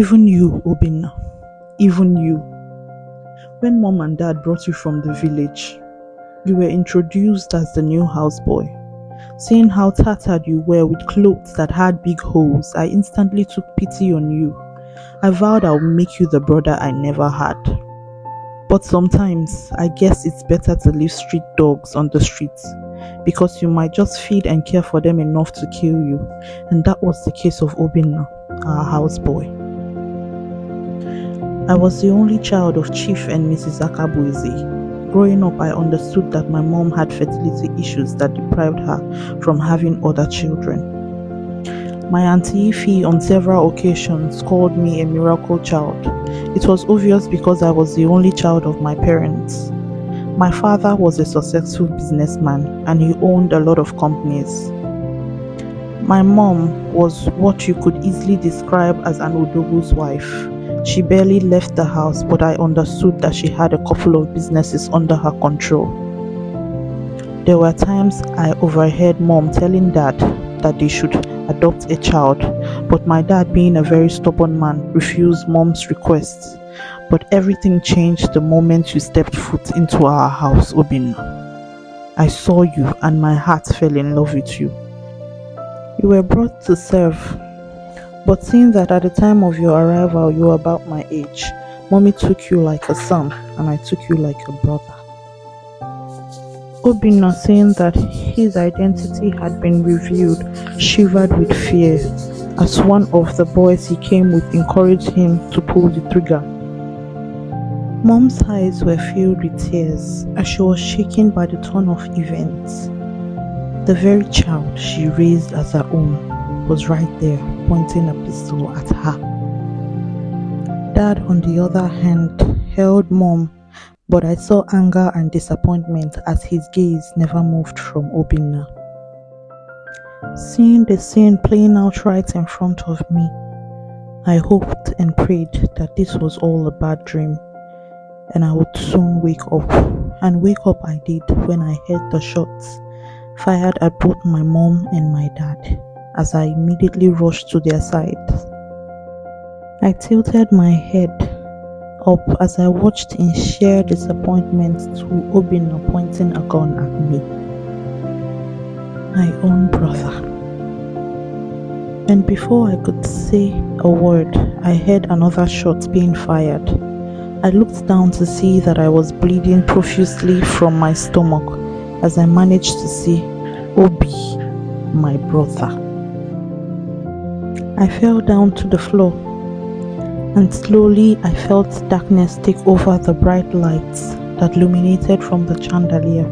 Even you, Obinna, even you. When mom and dad brought you from the village, you were introduced as the new houseboy. Seeing how tattered you were with clothes that had big holes, I instantly took pity on you. I vowed I would make you the brother I never had. But sometimes, I guess it's better to leave street dogs on the streets because you might just feed and care for them enough to kill you. And that was the case of Obinna, our houseboy. I was the only child of Chief and Mrs. Akabueze. Growing up, I understood that my mom had fertility issues that deprived her from having other children. My auntie Ify on several occasions called me a miracle child. It was obvious because I was the only child of my parents. My father was a successful businessman and he owned a lot of companies. My mom was what you could easily describe as an Odogu's wife. She barely left the house, but I understood that she had a couple of businesses under her control. There were times I overheard mom telling dad that they should adopt a child, but my dad, being a very stubborn man, refused mom's requests. But everything changed the moment you stepped foot into our house, Obinna. I saw you and my heart fell in love with you. You were brought to serve. But seeing that at the time of your arrival you were about my age, mommy took you like a son and I took you like a brother. Obinna, saying that his identity had been revealed, shivered with fear as one of the boys he came with encouraged him to pull the trigger. Mom's eyes were filled with tears as she was shaken by the turn of events. The very child she raised as her own was right there, pointing a pistol at her. Dad, on the other hand, held mom, but I saw anger and disappointment as his gaze never moved from Obinna. Seeing the scene playing out right in front of me, I hoped and prayed that this was all a bad dream and I would soon wake up. And wake up I did when I heard the shots fired at both my mom and my dad. As I immediately rushed to their sides, I tilted my head up as I watched in sheer disappointment to Obinna pointing a gun at me. My own brother. And before I could say a word, I heard another shot being fired. I looked down to see that I was bleeding profusely from my stomach as I managed to see Obi, my brother. I fell down to the floor, and slowly I felt darkness take over the bright lights that illuminated from the chandelier.